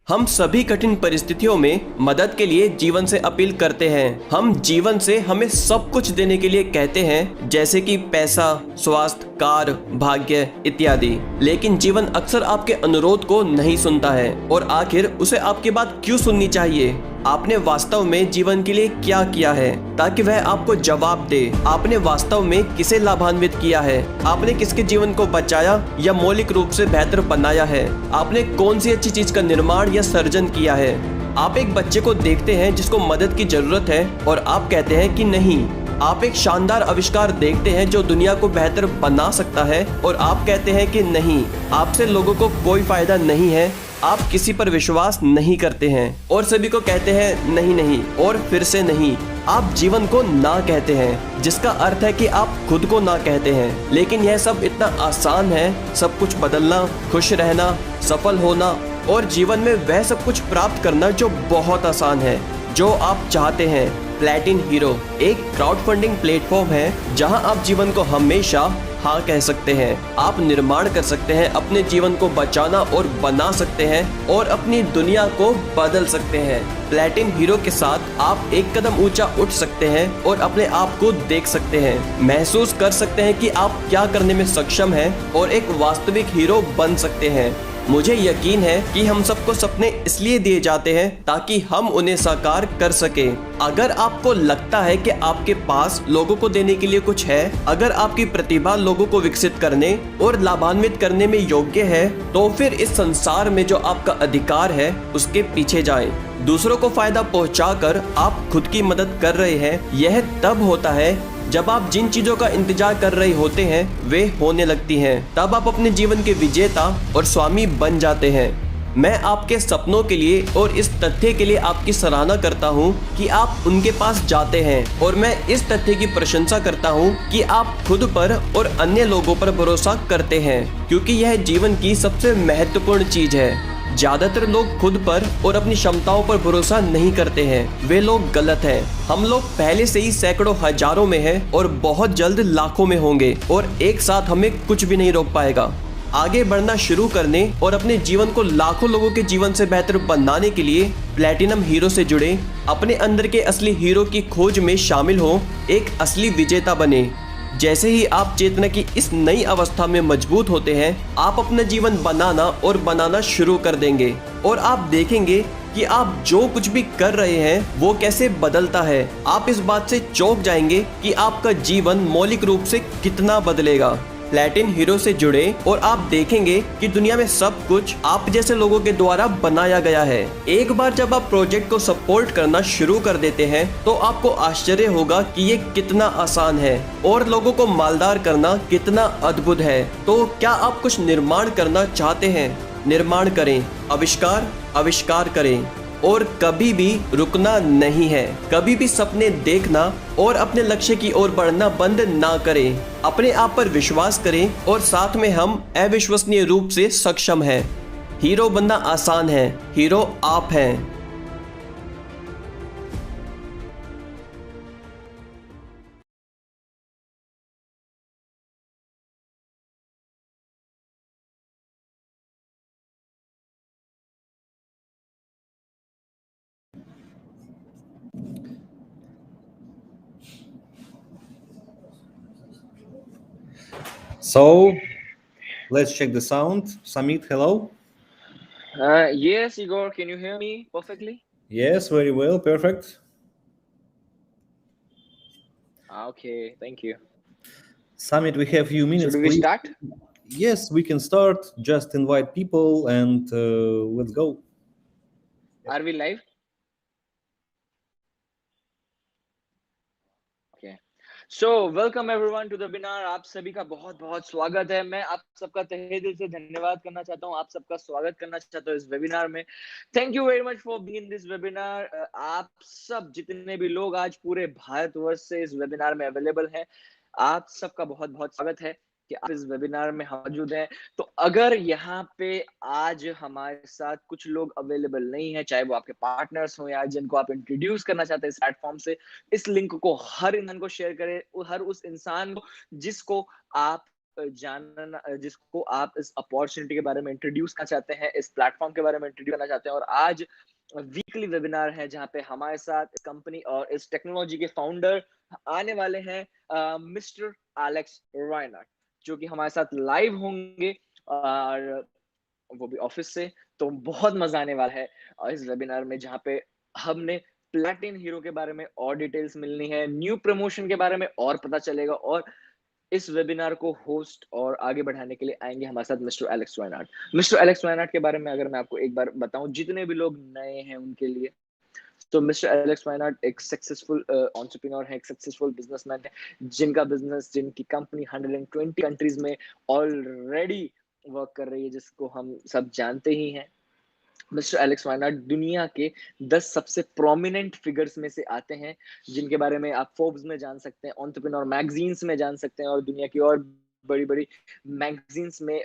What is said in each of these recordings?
हम सभी कठिन परिस्थितियों में मदद के लिए जीवन से अपील करते हैं। हम जीवन से हमें सब कुछ देने के लिए कहते हैं, जैसे कि पैसा, स्वास्थ्य, कार, भाग्य इत्यादि। लेकिन जीवन अक्सर आपके अनुरोध को नहीं सुनता है। और आखिर उसे आपकी बात क्यों सुननी चाहिए? आपने वास्तव में जीवन के लिए क्या किया है ताकि वह आपको जवाब दे? आपने वास्तव में किसे लाभान्वित किया है? आपने किसके जीवन को बचाया या मौलिक रूप से बेहतर बनाया है? आपने कौन सी अच्छी चीज का निर्माण या सर्जन किया है? आप एक बच्चे को देखते हैं जिसको मदद की जरूरत है और आप कहते हैं कि नहीं। आप एक शानदार आविष्कार देखते हैं जो दुनिया को बेहतर बना सकता है और आप कहते हैं कि नहीं, आपसे लोगों को कोई फायदा नहीं है। आप किसी पर विश्वास नहीं करते हैं और सभी को कहते हैं नहीं नहीं और फिर से नहीं। आप जीवन को ना कहते हैं, जिसका अर्थ है कि आप खुद को ना कहते हैं। लेकिन यह सब इतना आसान है, सब कुछ बदलना, खुश रहना, सफल होना और जीवन में वह सब कुछ प्राप्त करना जो बहुत आसान है, जो आप चाहते हैं। प्लैटिन हीरो एक क्राउड फंडिंग प्लेटफॉर्म है जहां आप जीवन को हमेशा हाँ कह सकते हैं। आप निर्माण कर सकते हैं, अपने जीवन को बचाना और बना सकते हैं और अपनी दुनिया को बदल सकते हैं। प्लैटिन हीरो के साथ आप एक कदम ऊंचा उठ सकते हैं और अपने आप को देख सकते हैं, महसूस कर सकते हैं कि आप क्या करने में सक्षम हैं और एक वास्तविक हीरो बन सकते हैं। मुझे यकीन है कि हम सबको सपने इसलिए दिए जाते हैं ताकि हम उन्हें साकार कर सकें। अगर आपको लगता है कि आपके पास लोगों को देने के लिए कुछ है, अगर आपकी प्रतिभा लोगों को विकसित करने और लाभान्वित करने में योग्य है, तो फिर इस संसार में जो आपका अधिकार है उसके पीछे जाएं। दूसरों को फायदा पहुंचाकर आप खुद की मदद कर रहे हैं। यह तब होता है जब आप जिन चीजों का इंतजार कर रहे होते हैं वे होने लगती हैं। तब आप अपने जीवन के विजेता और स्वामी बन जाते हैं। मैं आपके सपनों के लिए और इस तथ्य के लिए आपकी सराहना करता हूं कि आप उनके पास जाते हैं, और मैं इस तथ्य की प्रशंसा करता हूं कि आप खुद पर और अन्य लोगों पर भरोसा करते हैं, क्योंकि यह जीवन की सबसे महत्वपूर्ण चीज है। ज्यादातर लोग खुद पर और अपनी क्षमताओं पर भरोसा नहीं करते हैं। वे लोग गलत हैं। हम लोग पहले से ही सैकड़ों हजारों में हैं और बहुत जल्द लाखों में होंगे, और एक साथ हमें कुछ भी नहीं रोक पाएगा। आगे बढ़ना शुरू करने और अपने जीवन को लाखों लोगों के जीवन से बेहतर बनाने के लिए प्लैटिनम हीरो से जुड़े, अपने अंदर के असली हीरो की खोज में शामिल हो, एक असली विजेता बने। जैसे ही आप चेतना की इस नई अवस्था में मजबूत होते हैं, आप अपना जीवन बनाना और बनाना शुरू कर देंगे, और आप देखेंगे कि आप जो कुछ भी कर रहे हैं वो कैसे बदलता है। आप इस बात से चौंक जाएंगे कि आपका जीवन मौलिक रूप से कितना बदलेगा। प्लैटिन हीरो से जुड़े और आप देखेंगे कि दुनिया में सब कुछ आप जैसे लोगों के द्वारा बनाया गया है। एक बार जब आप प्रोजेक्ट को सपोर्ट करना शुरू कर देते हैं तो आपको आश्चर्य होगा कि ये कितना आसान है और लोगों को मालदार करना कितना अद्भुत है। तो क्या आप कुछ निर्माण करना चाहते हैं? निर्माण करें, आविष्कार करें, और कभी भी रुकना नहीं है। कभी भी सपने देखना और अपने लक्ष्य की ओर बढ़ना बंद ना करें। अपने आप पर विश्वास करें, और साथ में हम अविश्वसनीय रूप से सक्षम हैं। हीरो बनना आसान है, हीरो आप हैं। So let's check the sound. Samit, hello. Yes, Igor, can you hear me perfectly? Yes, very well, perfect. Okay, thank you. Samit, we have a few minutes. Should we Please. start? Yes, we can start. Just invite people and let's go. Are we live? Okay. So welcome everyone to the webinar. आप सभी का बहुत बहुत स्वागत है। मैं आप सबका तहे दिल से धन्यवाद करना चाहता हूँ, आप सबका स्वागत करना चाहता हूँ इस वेबिनार में। Thank you very much for being in this webinar. आप सब जितने भी लोग आज पूरे भारतवर्ष से इस वेबिनार में अवेलेबल हैं, आप सबका बहुत बहुत स्वागत है कि आप इस वेबिनार में मौजूद हैं। तो अगर यहाँ पे आज हमारे साथ कुछ लोग अवेलेबल नहीं है, चाहे वो आपके पार्टनर्स हो या जिनको आप इंट्रोड्यूस करना चाहते हैं इस प्लेटफॉर्म से, इस लिंक को हर इंसान को शेयर करें, हर उस इंसान को जिसको आप जिसको आप इस अपॉर्चुनिटी के बारे में इंट्रोड्यूस करना चाहते हैं, इस प्लेटफॉर्म के बारे में इंट्रोड्यूस करना चाहते हैं। और आज वीकली वेबिनार है जहाँ पे हमारे साथ इस कंपनी और इस टेक्नोलॉजी के फाउंडर आने वाले हैं, मिस्टर एलेक्स रॉयनार्ड, जो कि हमारे साथ लाइव होंगे और वो भी ऑफिस से। तो बहुत मजा आने वाला है इस वेबिनार में, जहाँ पे हमने प्लैटिन हीरो के बारे में और डिटेल्स मिलनी है, न्यू प्रमोशन के बारे में और पता चलेगा। और इस वेबिनार को होस्ट और आगे बढ़ाने के लिए आएंगे हमारे साथ mister Alex Wayanad. Mister Alex Wayanad के बारे में अगर मैं आपको एक बार बताऊं, जितने भी लोग नए हैं उनके लिए, तो मिस्टर एलेक्स वायनाड एक सक्सेसफुल एंटरप्रेन्योर है, एक सक्सेसफुल बिजनेसमैन है, जिनका बिजनेस, जिनकी कंपनी 120 कंट्रीज में ऑलरेडी वर्क कर रही है, जिसको हम सब जानते ही हैं। मिस्टर एलेक्स वायनाड दुनिया के 10 सबसे प्रोमिनेंट फिगर्स में से आते हैं, जिनके बारे में आप फोर्ब्स में जान सकते हैं, एंटरप्रेन्योर मैगजीन्स में जान सकते हैं और दुनिया की और बड़ी बड़ी मैगजीन्स में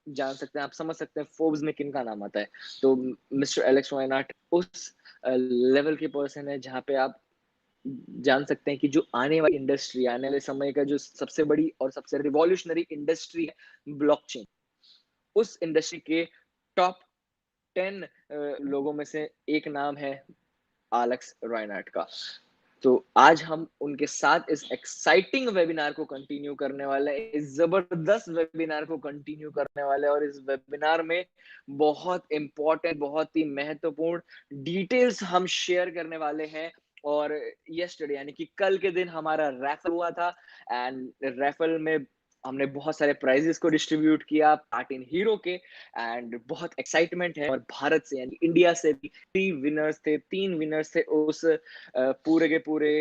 जान सकते हैं। आप समझ सकते हैं फोर्ब्स में किन का नाम आता है। तो मिस्टर एलेक्स वायनाड उस लेवल के पर्सन है जहाँ पे आप जान सकते हैं कि जो आने वाली इंडस्ट्री, आने वाले समय का जो सबसे बड़ी और सबसे रिवॉल्यूशनरी इंडस्ट्री है ब्लॉकचेन, उस इंडस्ट्री के टॉप 10 लोगों में से एक नाम है एलेक्स रॉयनार्ड का। तो आज हम उनके साथ इस एक्साइटिंग वेबिनार को कंटिन्यू करने वाले हैं, इस जबरदस्त वेबिनार को कंटिन्यू करने वाले हैं। और इस वेबिनार में बहुत इंपॉर्टेंट, बहुत ही महत्वपूर्ण डिटेल्स हम शेयर करने वाले हैं। और यस्टरडे यानी कि कल के दिन हमारा रैफल हुआ था, एंड रैफल में हमने बहुत सारे प्राइजेस को डिस्ट्रीब्यूट किया प्लैटिन हीरो के, एंड बहुत एक्साइटमेंट है। और भारत से यानी इंडिया से भी 3 विनर्स थे उस पूरे के पूरे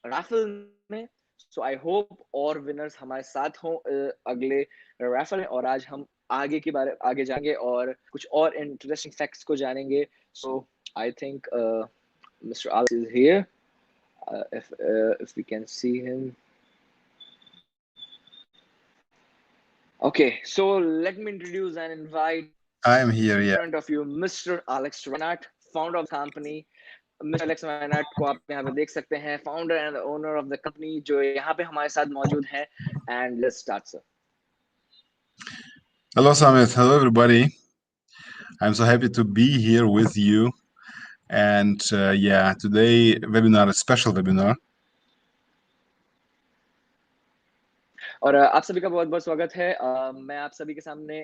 रैफल में। सो आई होप और विनर्स हमारे साथ हों अगले रैफल में। और आज हम आगे जाएंगे और कुछ और इंटरेस्टिंग फैक्ट्स को जानेंगे। So I think mister Alex is here, if we can see him. Okay, so let me introduce and invite I am here, in yeah. front of you Mr. Alex Reinhardt, founder of the company. Mister Alex Wayanad को आप यहाँ पे देख सकते हैं, founder and owner of the company, जो यहाँ पे हमारे साथ मौजूद हैं। And let's start sir. Hello, Samit. Hello, everybody. I'm so happy to be here with you. And yeah, today webinar, a special webinar. और आप सभी का बहुत बहुत स्वागत है। मैं आप सभी के सामने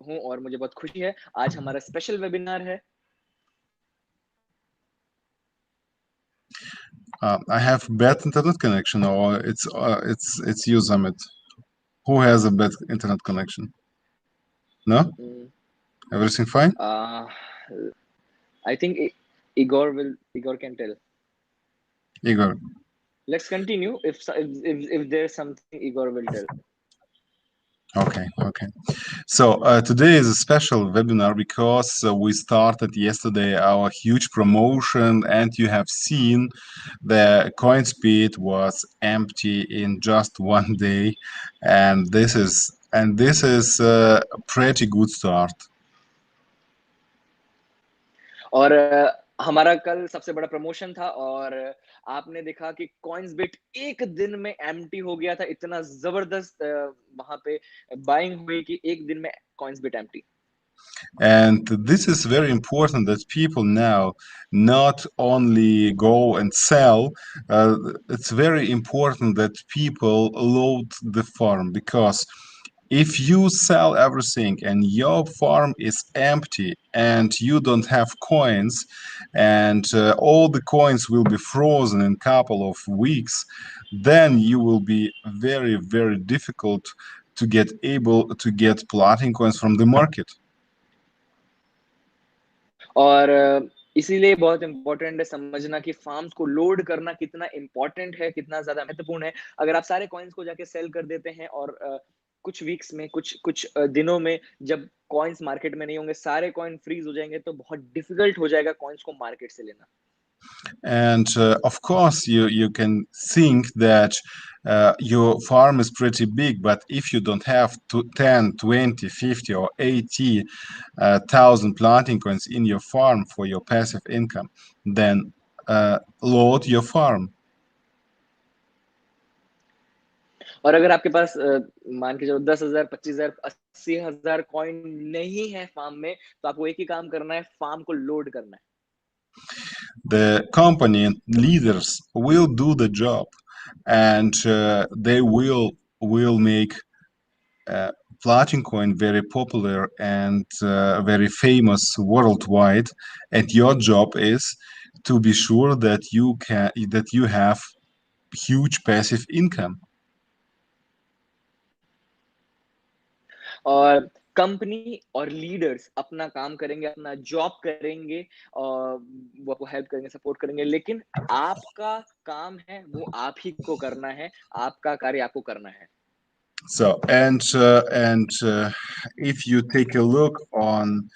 हूँ और मुझे बहुत खुशी है, आज हमारा स्पेशल वेबिनार है। I have bad internet connection, or it's you, Samit. Who has a bad internet connection? No? Everything fine? I think Igor can tell. Igor. Let's continue. If there's something, Igor will tell. Okay. So today is a special webinar because we started yesterday our huge promotion, and you have seen the CoinSpeed was empty in just one day, and this is a pretty good start. और हमारा कल सबसे बड़ा promotion था और आपने देखा कि CoinsBit एक दिन में एम्प्टी हो गया था। इतना जबरदस्त वहां पे बाइंग हुई कि एक दिन में CoinsBit empty. And this is very important that people now not only go and sell, it's very important that people load the farm, because if you sell everything and your farm is empty and you don't have coins, and all the coins will be frozen in a couple of weeks, then you will be very, very difficult to get platinum coins from the market. और इसीलिए बहुत important है समझना कि farms को load करना कितना important है, कितना ज्यादा महत्वपूर्ण है। अगर आप सारे कॉइन्स को जाके सेल कर देते हैं और कुछ वीक्स में, कुछ दिनों में जब कॉइन्स मार्केट में नहीं होंगे, सारे कॉइन फ्रीज हो जाएंगे, तो बहुत डिफिकल्ट हो जाएगा कॉइन्स को मार्केट से लेना। And of course, you can think that your farm is pretty big, but if you don't have 10, 20, 50, or 80,000 planting coins in your farm for your passive income, then load your farm. और अगर आपके पास मान के चलो 10,000, 25,000, 80,000 coin नहीं है farm में, तो आपको एक ही काम करना है, फार्म को लोड करना है। The company leaders will do the job, and they will make Platin Coin very popular and very famous worldwide. And your job is to be sure that you have huge passive income. और company और leaders अपना काम करेंगे, अपना job करेंगे और वो आपको हेल्प करेंगे, सपोर्ट करेंगे, लेकिन आपका काम है वो आप ही को करना है, आपका कार्य आपको करना है। So if you take a look on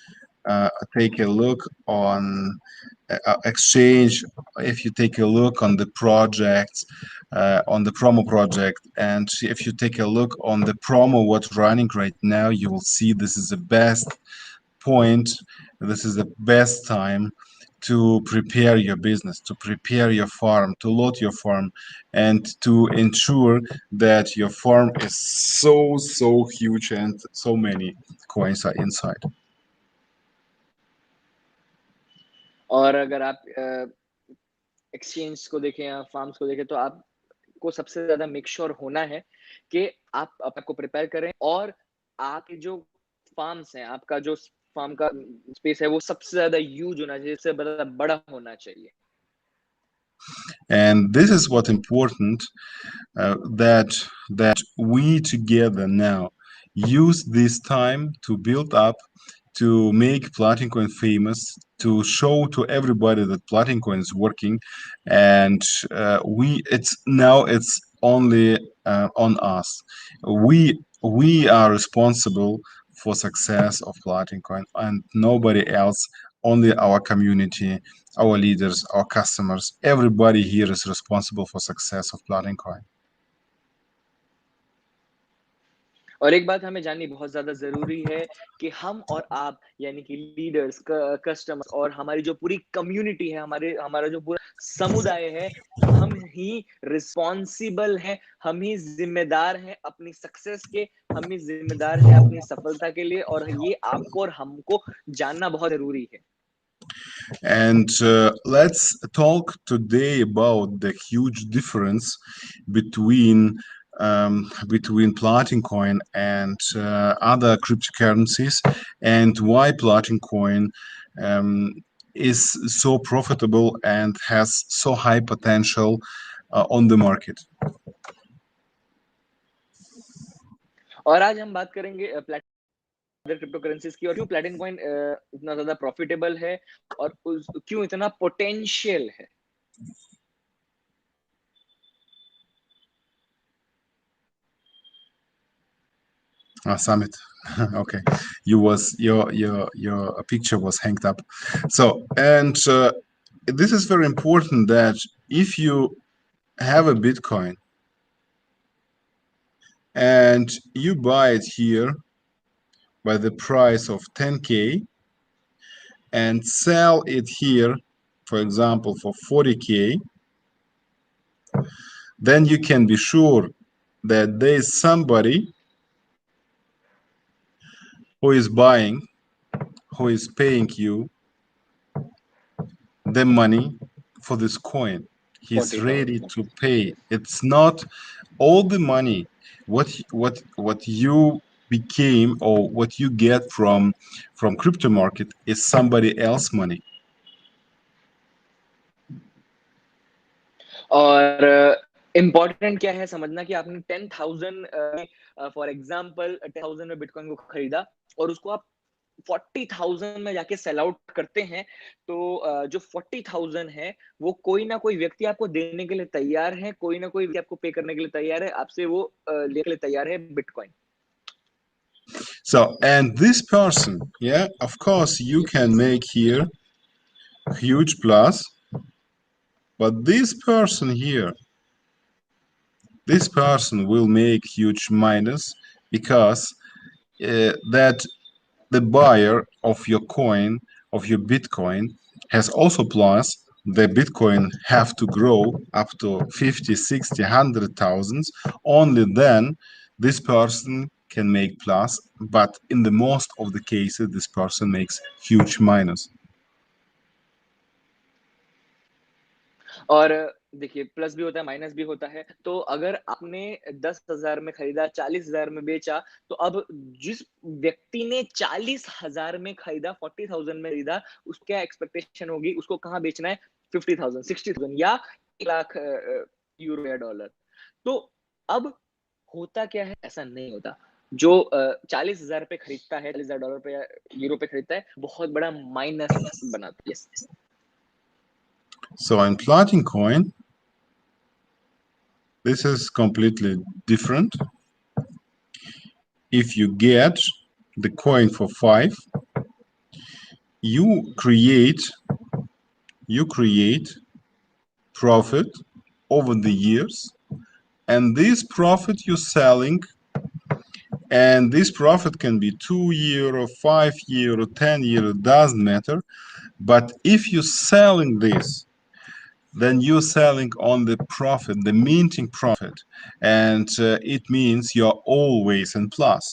exchange, if you take a look on the projects, on the promo project, and if you take a look on the promo what's running right now, you will see this is the best point, this is the best time to prepare your business, to prepare your farm, to load your farm, and to ensure that your farm is so huge and so many coins are inside. और अगर आप exchange को देखें या farms को देखें, तो आपको सबसे ज्यादा मेक श्योर होना है कि आप आपको प्रिपेयर करें और आपके जो फार्म्स हैं, आपका जो फार्म का स्पेस है वो सबसे ज्यादा यूज होना चाहिए, सबसे बड़ा होना चाहिए। And this is what important, that we together now use this time to build up, to make Platin Coin famous, to show to everybody that Platin Coin is working, and it's only on us. We are responsible for success of Platin Coin, and nobody else. Only our community, our leaders, our customers, everybody here is responsible for success of Platin Coin. और एक बात हमें जाननी बहुत ज्यादा जरूरी है कि हम और आप यानी कि लीडर्स, कस्टमर्स और हमारी जो पूरी कम्युनिटी है, हमारा जो पूरा समुदाय है, हम ही रिस्पॉन्सिबल हैं, हम ही जिम्मेदार हैं अपनी सक्सेस के, हम ही जिम्मेदार हैं अपनी सफलता के लिए, और ये आपको और हमको जानना बहुत जरूरी है। And let's talk today about the huge difference between Platin Coin and other cryptocurrencies, and why Platin Coin is so profitable and has so high potential on the market. और आज हम बात करेंगे क्रिप्टो करेंसीज की, और क्यों प्लैटिन coin इतना ज्यादा प्रॉफिटेबल है और क्यों इतना पोटेंशियल है। Samit. Okay, your picture was hanged up. So, and this is very important, that if you have a Bitcoin and you buy it here by the price of 10K and sell it here, for example, for 40K, then you can be sure that there is somebody who is buying, who is paying you the money for this coin. He's ready to pay. It's not all the money what you became or what you get from crypto market is somebody else money. और important क्या है समझना कि आपने 10,000 for example 10,000 में bitcoin को खरीदा और उसको आप 40,000 में जाके सेल आउट करते हैं, तो जो 40,000 है वो कोई ना कोई व्यक्ति आपको देने के लिए तैयार है, कोई ना कोई व्यक्ति आपको पे करने के लिए तैयार है, आपसे वो लेने के लिए तैयार है bitcoin. So, and this person, yeah, of course you can make here huge plus, but this person here, this person will make huge minus, because that the buyer of your coin, of your Bitcoin, has also plus, the Bitcoin have to grow up to 50, 60, 100,000. Only then this person can make plus, but in the most of the cases, this person makes huge minus. और देखिए plus भी होता है minus भी होता है, तो अगर आपने 10,000 में खरीदा 40,000 में बेचा, तो अब जिस व्यक्ति ने 40,000 में खरीदा 40,000 में खरीदा, उसकी क्या एक्सपेक्टेशन होगी, उसको कहाँ बेचना है 50,000 60,000 या 1 लाख यूरो या डॉलर। तो अब होता क्या है, ऐसा नहीं होता। जो 40,000 पे खरीदता है, 40,000 डॉलर पे या यूरो पे खरीदता है, बहुत बड़ा माइनस बनाता है। Yes. So in Platin coin, this is completely different. If you get the coin for 5, you create profit over the years, and this profit you're selling, and this profit can be 2 euro, 5 euro, 10 euro, doesn't matter. But if you're selling this, then you're selling on the profit, the minting profit, and it means you're always in plus.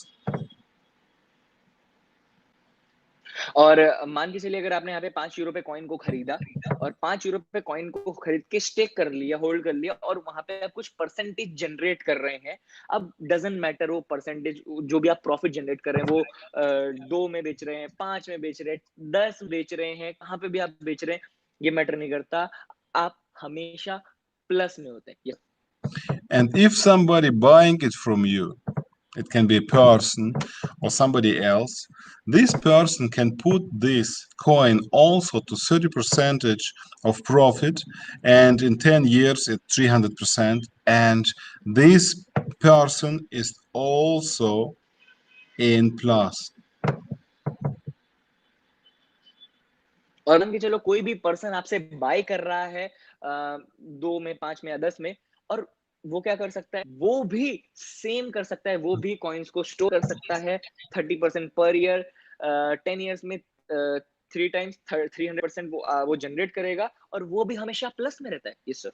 और मान के चलिए अगर आपने यहाँ पे 5 euro पे coin को खरीदा और 5 यूरो पे कॉइन को खरीद के स्टेक कर लिया, होल्ड कर लिया और वहां पे आप कुछ परसेंटेज जनरेट कर रहे हैं। अब डजंट मैटर वो परसेंटेज जो भी आप प्रॉफिट जनरेट कर रहे हैं, वो 2 में बेच रहे हैं, 5 में बेच रहे हैं, 10 बेच रहे हैं, कहाँ पे भी आप बेच रहे हैं, ये मैटर नहीं करता, आप हमेशा प्लस में होते हैं। And if somebody buying it from you, it can be a person or somebody else, this person can put this coin also to 30% of profit, and in 10 years it's 300%, and this person is also in plus. और मान के चलो कोई भी person आपसे bye कर रहा है 2 में, 5 में या 10 में, और वो क्या कर सकता है, वो भी सेम कर सकता है, वो भी कॉइन्स को स्टोर कर सकता है 30% पर ईयर, 10 इयर्स में 3 टाइम्स 300% वो जनरेट करेगा और वो भी हमेशा प्लस में रहता है। Yes sir.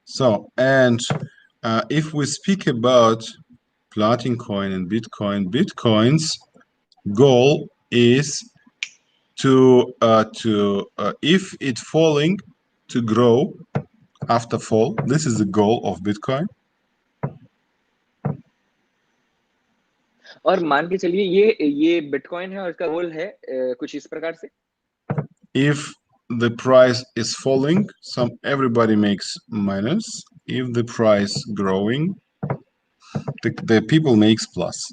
So, and if we speak about Platin coin and Bitcoin, Bitcoin's goal is to if it falling, to grow after fall. This is the goal of Bitcoin. और मान के चलिए ये बिटकॉइन है और इसका गोल है कुछ इस प्रकार से, If the price is falling, everybody makes minus. If the price growing, the people makes plus.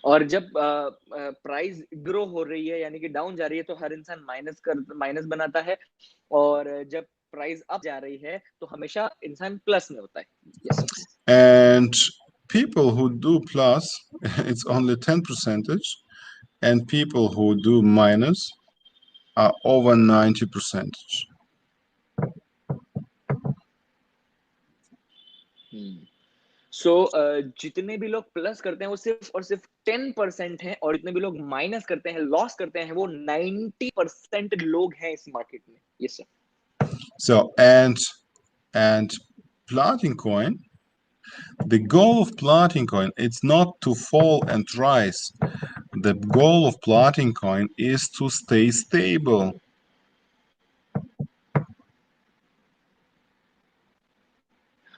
और जब प्राइस ग्रो हो रही है यानी कि डाउन जा रही है, तो हर इंसान माइनस बनाता है, और जब प्राइस अप जा रही है तो हमेशा इंसान प्लस में होता है। yes. And people who do plus, it's only 10%, and people who do minus are over 90%. सो जितने भी लोग प्लस करते हैं वो सिर्फ और सिर्फ 10% हैं, और जितने भी लोग माइनस करते हैं, लॉस करते हैं, वो 90% लोग हैं इस मार्केट में। Yes sir. So and Platin coin, the goal of Platin coin, it's not to fall and rise. The goal of Platin coin is to stay stable.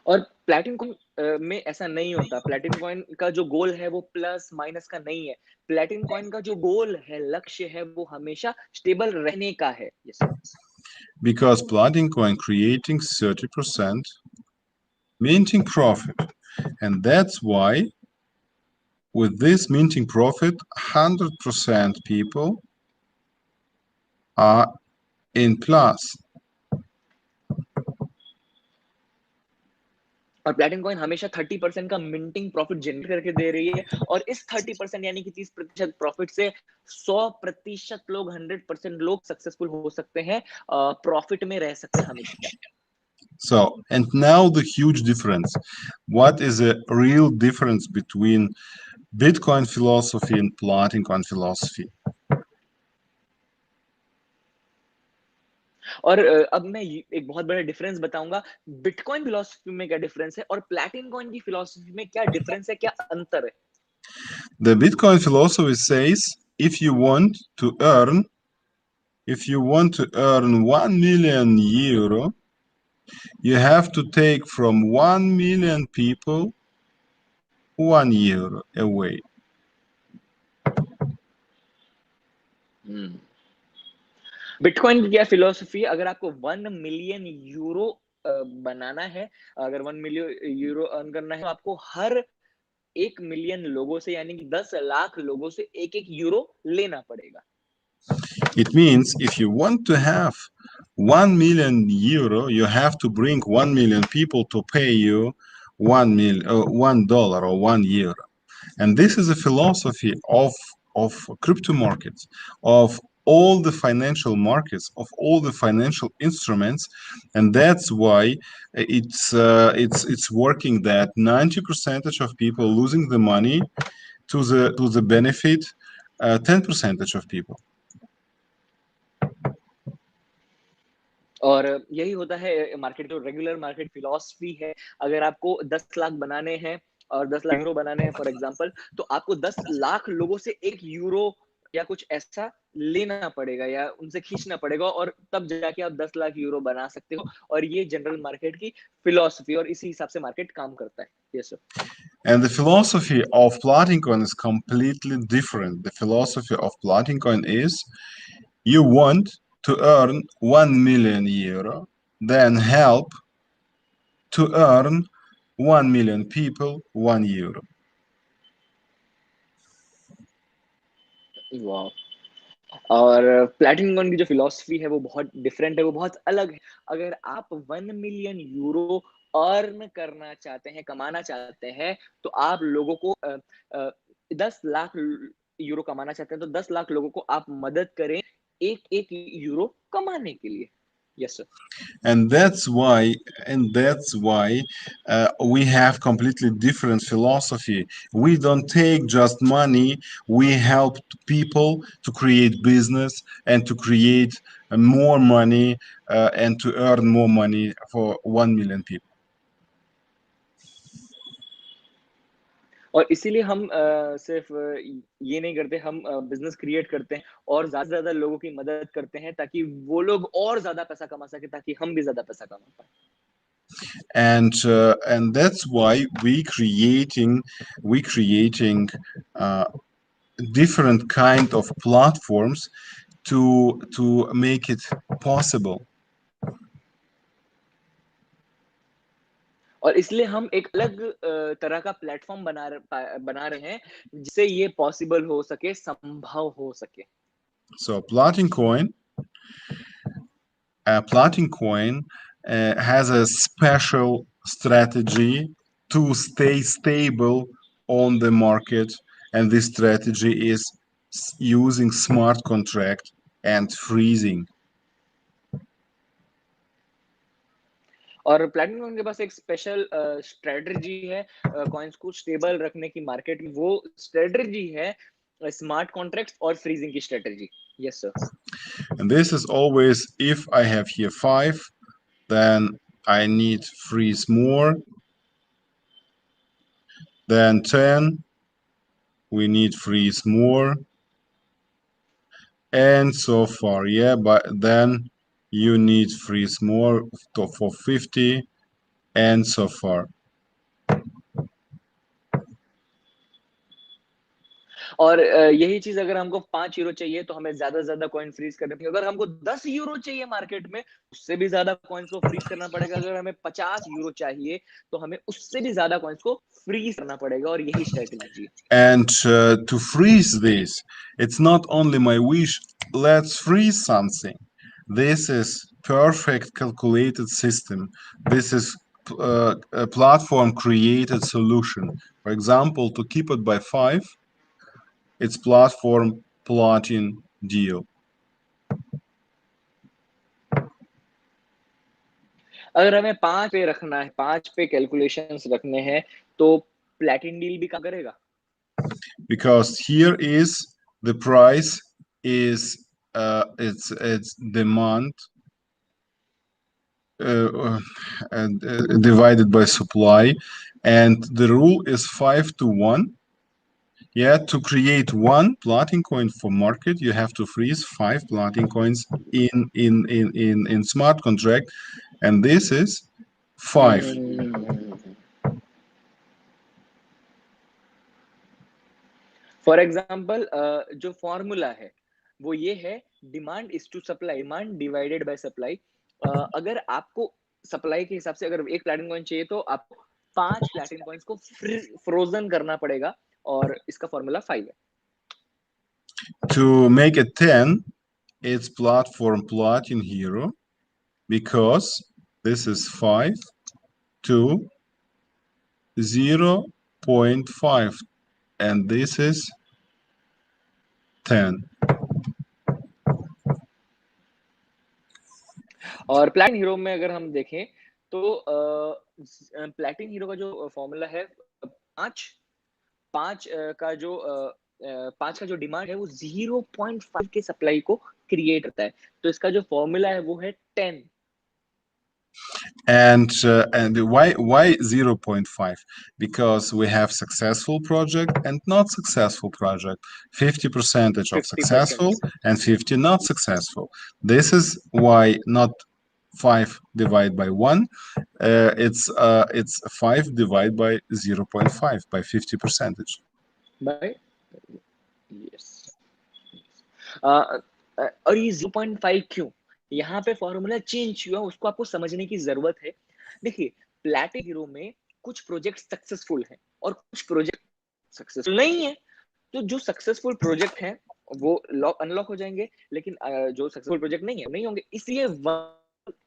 और प्लैटिनम कॉइन में ऐसा नहीं होता। प्लैटिनम कॉइन का जो गोल है वो प्लस माइनस का नहीं है। प्लैटिनम कॉइन का जो गोल है, लक्ष्य है, वो हमेशा स्टेबल रहने का है। yes. Because Platin coin creating 30% minting profit, and that's why with this minting profit 100% people are in plus. और प्लैटिनम कॉइन हमेशा 30% का मिंटिंग प्रॉफिट जनरेट करके दे रही है, और इस 30% यानी कि 30% प्रॉफिट से 100% लोग, 100% लोग सक्सेसफुल हो सकते हैं, प्रॉफिट में रह सकते हैं हमेशा। So, and now the huge difference. What is a real difference between Bitcoin philosophy and Platin coin philosophy? और अब मैं एक बहुत बड़ा डिफरेंस बताऊंगा, बिटकॉइन फिलॉसफी में क्या डिफरेंस है और प्लैटिन कॉइन की फिलॉसफी में क्या डिफरेंस है, क्या अंतर है। The Bitcoin philosophy says if you want to earn 1 million euro, you have to take from 1 million people 1 euro away. Bitcoin की क्या फिलॉसफी, अगर आपको 1 मिलियन यूरो बनाना है, अगर 1 मिलियन यूरो अर्न करना है, तो आपको हर 1 मिलियन लोगों से, यानी कि 10 लाख लोगों से एक एक यूरो लेना पड़ेगा। It means if you want to have 1 million euro, you have to bring 1 million people to pay you $1 or 1 euro. And this is a philosophy of crypto markets, of all the financial markets, of all the financial instruments, and that's why it's working that 90% of people losing the money to the benefit 10% of people. और यही होता है market, जो regular market philosophy है। अगर आपको 10 लाख बनाने हैं और 10 लाख यूरो बनाने हैं फॉर एग्जांपल, तो आपको 10 लाख लोगों से 1 यूरो या कुछ ऐसा लेना पड़ेगा या उनसे खींचना पड़ेगा, और तब जाके आप 10 लाख यूरो बना सकते हो। और ये जनरल मार्केट की फिलॉसफी, और इसी हिसाब से मार्केट काम करता है। Yes sir. And the philosophy of plotting coin is completely different. The philosophy of plotting coin is you want to earn 1 million euro, then help to earn 1 million people 1 euro. वाह। और platinum coin की जो philosophy है वो बहुत different है, वो बहुत अलग है। अगर आप 1 मिलियन यूरो अर्न करना चाहते हैं, कमाना चाहते हैं, तो आप लोगों को 10 लाख यूरो कमाना चाहते हैं, तो 10 लाख लोगों को आप मदद करें एक एक यूरो कमाने के लिए। Yes sir. And that's why we have completely different philosophy. We don't take just money, we help people to create business and to create more money and to earn more money for 1 million people. और इसीलिए हम सिर्फ ये नहीं करते, हम business create करते हैं और ज्यादा से ज्यादा लोगों की मदद करते हैं, ताकि वो लोग और ज्यादा पैसा कमा सके, ताकि हम भी ज्यादा पैसा कमा पाए। And that's why we creating different kind of platforms to make it possible. और इसलिए हम एक अलग तरह का प्लेटफॉर्म बना रहे हैं, जिससे ये पॉसिबल हो सके, संभव हो सके। So plotting coin has a special strategy to stay stable on the market, and this strategy is using smart contract and freezing. और प्लैटिनम के पास एक स्पेशल स्ट्रेटजी है कॉइन्स को स्टेबल रखने की मार्केट में। वो स्ट्रेटजी है स्मार्ट कॉन्ट्रैक्ट्स और फ्रीजिंग की strategy. Yes sir. And this is always, if I have here 5, then I need freeze more. Then 10, we need freeze more. And so far, yeah, but then you need freeze more for 50 and so far. और यही चीज अगर हमको 5 euro चाहिए तो हमें ज्यादा से ज्यादा कॉइन फ्रीज करने पड़ेंगे। अगर हमको 10 यूरो चाहिए मार्केट में, उससे भी ज्यादा कॉइन्स को फ्रीज करना पड़ेगा। अगर हमें 50 यूरो चाहिए तो हमें उससे भी ज्यादा कॉइन्स को फ्रीज करना पड़ेगा, और यही स्ट्रेटजी है। And to freeze this, it's not only my wish, let's freeze something. This is perfect calculated system. This is a platform created solution. For example, to keep it by 5, it's platform plotting deal. अगर हमें 5 पे रखना है, 5 पे calculations रखने हैं, तो प्लैटिन deal भी काम करेगा। Because here is the price is it's demand divided by supply, and the rule is 5 to 1. Yeah, to create one plotting coin for market, you have to freeze 5 plotting coins in smart contract, and this is 5. For example जो formula है वो ये है, demand is to supply, demand divided by supply. अगर आपको supply के हिसाब से अगर एक प्लैटिनम कॉइन चाहिए तो आपको 5 प्लैटिनम कॉइन्स को फ्रोजन करना पड़ेगा, और इसका फॉर्मूला 5 है। To make it 10, it's platform plotting hero, because this is 5 to 0.5, and this is 10. और प्लैटिन हीरो में अगर हम देखें तो प्लैटिन हीरो का जो फॉर्मूला है 5 का जो 5 का जो डिमांड है वो 0.5 के सप्लाई को क्रिएट करता है, तो इसका जो फॉर्मूला है वो है 10। And why 0.5? Because we have successful project and not successful project. 50% of 50%. successful and 50 not successful. This is why not 5 divided by 1. It's 5 divided by 0.5 by 50%. By yes. और ये 0.5 क्यों? यहाँ पे फॉर्मूला चेंज हुआ, उसको आपको समझने की जरूरत है। देखिए, प्लैटिनम हीरो में कुछ प्रोजेक्ट सक्सेसफुल हैं और कुछ प्रोजेक्ट सक्सेसफुल नहीं है। तो जो सक्सेसफुल प्रोजेक्ट हैं वो अनलॉक हो जाएंगे, लेकिन जो सक्सेसफुल प्रोजेक्ट नहीं होंगे, इसलिए 1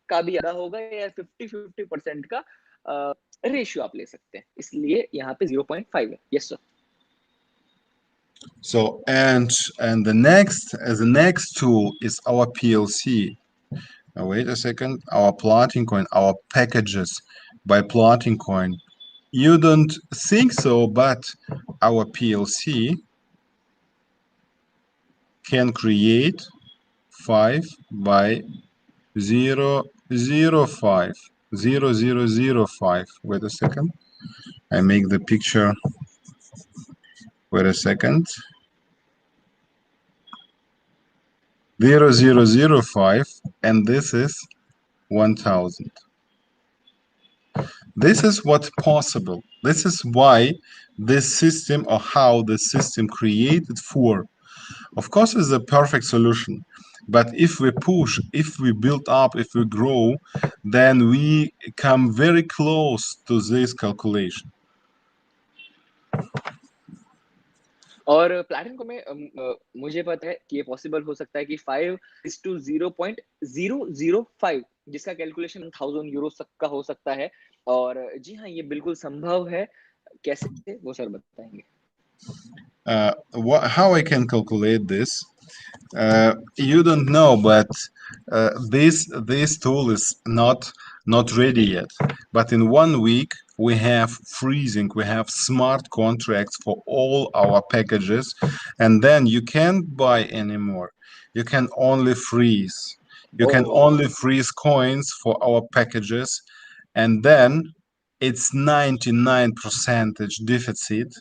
का भी आधा होगा या 50-50% का रेशियो आप ले सकते हैं, इसलिए यहाँ पे 0.5 है। Yes sir. So and the next tool is our PLC. Now, wait a second. Our plotting coin, our packages by plotting coin. You don't think so, but our PLC can create 5 by 0.05. 0.005. Wait a second. I make the picture. Wait a second. 0.005, and this is 1000. This is what's possible. This is why this system, or how the system created for. Of course, is a perfect solution. But if we push, if we build up, if we grow, then we come very close to this calculation. और platinum को में मुझे पता है कि ये possible हो सकता है कि 5:0.005 जिसका कैलकुलेशन 1000 यूरो तक का हो सकता है, और जी हाँ, ये बिल्कुल संभव है। कैसे, वो सर बताएंगे। How I can calculate this? You don't know, but this tool is not ready yet. But in 1 week, we have freezing, we have smart contracts for all our packages, and then you can't buy anymore. You can only freeze. You can only freeze coins for our packages, and then it's 99% deficit.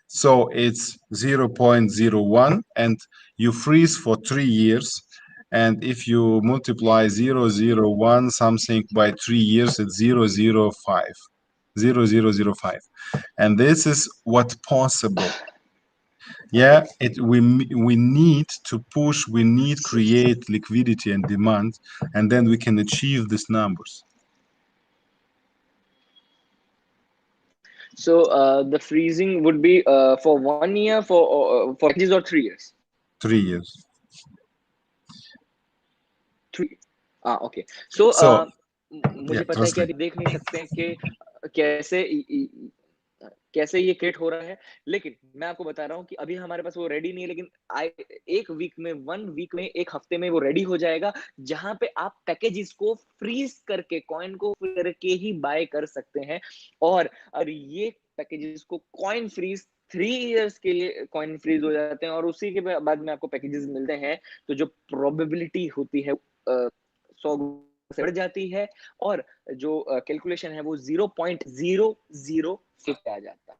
So it's 0.01, and you freeze for 3 years. And if you multiply 0.01 something by 3 years, it's 0.05. 0.005. And this is what's possible. Yeah, we need to push, we need create liquidity and demand, and then we can achieve these numbers. So the freezing would be for 1 year, for packages, or 3 years? 3 years. 3. Okay. So मुझे पता है कि अभी देख नहीं सकते हैं कि कैसे ये क्रिएट हो रहा है, लेकिन मैं आपको बता रहा हूँ कि अभी हमारे पास वो रेडी नहीं है, लेकिन 1 वीक में 1 हफ्ते में वो रेडी हो जाएगा, जहां पे आप पैकेजेस को फ्रीज करके, कॉइन को करके ही बाय कर सकते हैं। और ये पैकेजेस को कॉइन फ्रीज 3 इयर्स के लिए कॉइन फ्रीज हो जाते हैं, और उसी के बाद में आपको पैकेजेस मिलते हैं। तो जो प्रोबेबिलिटी होती है 100 से बढ़ जाती है और जो कैलकुलेशन है वो 0.005 पे आ जाता है।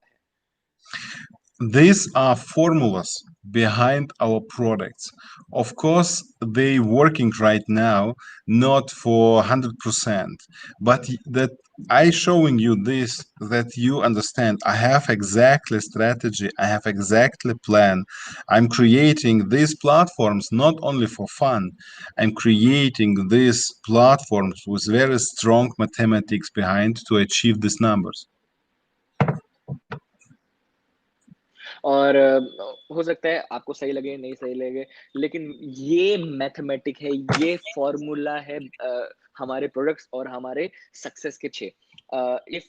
These are formulas behind our products. Of course, they working right now, not for 100%, but that I showing you this, that you understand. I have exactly strategy. I have exactly plan. I'm creating these platforms not only for fun. I'm creating these platforms with very strong mathematics behind to achieve these numbers. और हो सकता है आपको सही लगे नहीं सही लगे, लेकिन ये मैथमेटिक है, ये फॉर्मूला है हमारे प्रोडक्ट्स और हमारे सक्सेस के पीछे। इफ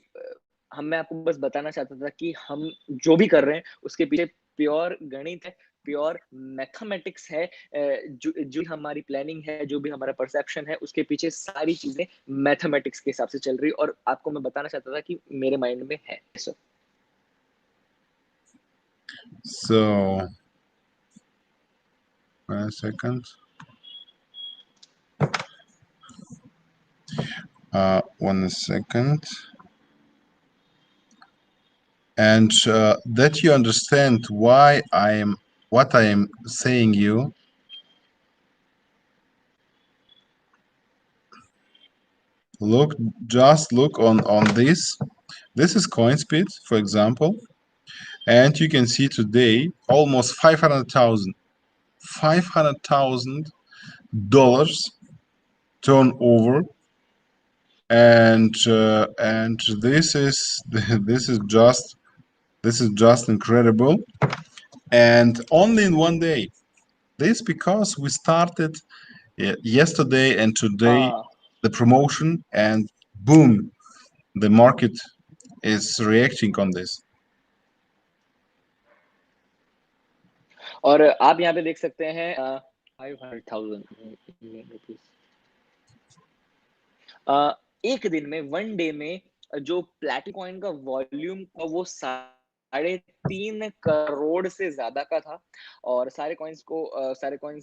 मैं आपको बस बताना चाहता था कि हम जो भी कर रहे हैं उसके पीछे प्योर गणित है, प्योर मैथमेटिक्स है। जो हमारी प्लानिंग है, जो भी हमारा परसेप्शन है, उसके पीछे सारी चीजें मैथमेटिक्स के हिसाब से चल रही, और आपको मैं बताना चाहता था कि मेरे माइंड में है। So, 1 second. 1 second. And that you understand why what I am saying you. Just look on this. This is CoinSpeed, for example, and you can see today almost $500,000 turnover, and this is this is just incredible, and only in one day. This because we started yesterday and today the promotion, and boom, the market is reacting on this. और आप यहाँ पे देख सकते हैं 500,000 rupees एक दिन में, वन डे में जो प्लैटिनम कॉइन का वॉल्यूम था वो 3.5 करोड़ से ज्यादा का था, और सारे कॉइन्स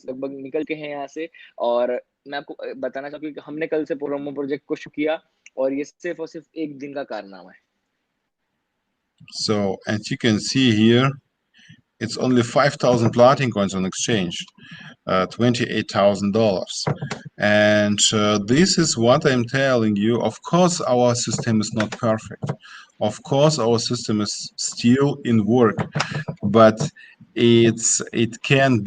लगभग निकल के हैं यहाँ से। और मैं आपको बताना चाहूँ कि हमने कल से प्रोमो प्रोजेक्ट को शुरू किया, और ये सिर्फ और सिर्फ एक दिन का कारनामा है। So, as you can see here, it's only 5,000 platinum coins on exchange, $28,000. And this is what I'm telling you. Of course, our system is not perfect. Of course, our system is still in work, but it can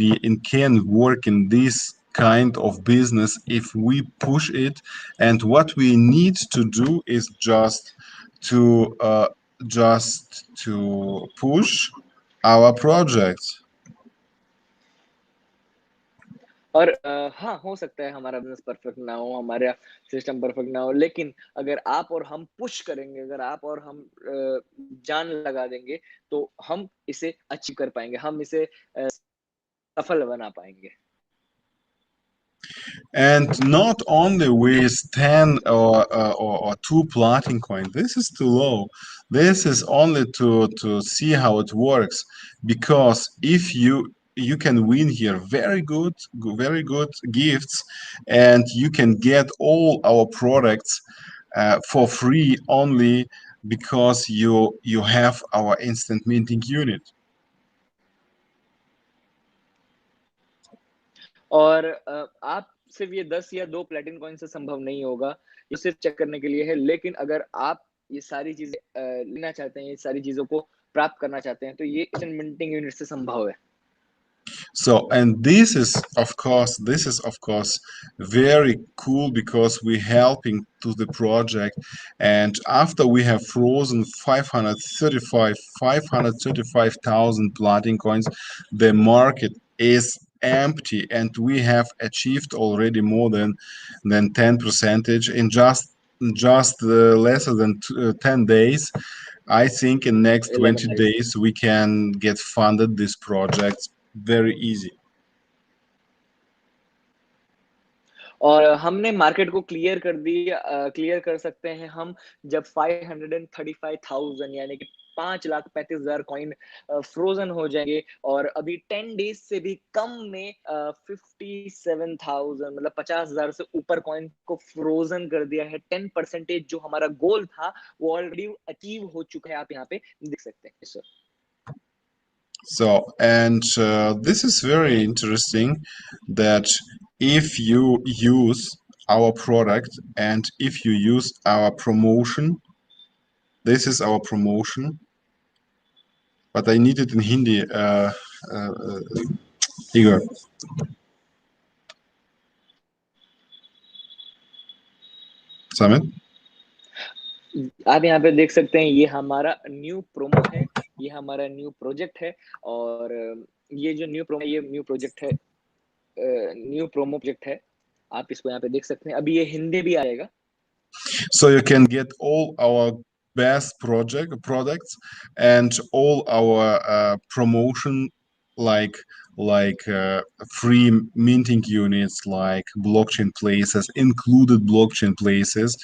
work in this kind of business if we push it. And what we need to do is just to push our projects. और हाँ, हो सकता है हमारा business perfect ना हो, हमारा system perfect ना हो, लेकिन अगर आप और हम पुश करेंगे, अगर आप और हम जान लगा देंगे, तो हम इसे अचीव कर पाएंगे, हम इसे सफल बना पाएंगे। And not only with 10 or 2 platinum coin, this is too low. This is only to see how it works, because if you can win here very good gifts, and you can get all our products for free only because you have our instant minting unit. और आप सिर्फ ये 10 या 2 platinum coin से संभव नहीं होगा, ये सिर्फ चेक करने के लिए है। लेकिन अगर आप ये सारी चीजें लेना चाहते हैं, ये सारी चीजों को प्राप्त करना चाहते हैं, तो ये इंस्टेंट मिंटिंग यूनिट से संभव है। So, and this is of course very cool, because we're helping to the project. And after we have frozen 535,000 platinum coins, the market is empty, and we have achieved already more than 10% in just less than 10 days. I think in next 20 days we can get funded this project very easy. और हमने market को clear कर सकते हैं हम जब 535,000 यानी कि 5,35,000 कॉइन फ्रोजन हो जाएंगे, और अभी 10 डेज से भी कम में 57,000 मतलब 50,000 से ऊपर कॉइन को फ्रोजन कर दिया है। 10% जो हमारा गोल था वो ऑलरेडी अचीव हो चुका है, आप यहाँ पे देख सकते हैं sir. So, and this is very interesting that if you use our product and if you use our promotion, this is our promotion, but I need it in Hindi. Igor. Samit? आप यहाँ पे देख सकते हैं, ये हमारा new promo है, ये हमारा न्यू प्रोजेक्ट है, और ये जो न्यू प्रोमो, ये न्यू प्रोजेक्ट है, न्यू प्रोमो प्रोजेक्ट है। आप इसको यहाँ पे देख सकते हैं, अभी ये हिंदी भी आएगा। So you can get all our best products and all our promotion, like free minting units, like blockchain places, included blockchain places,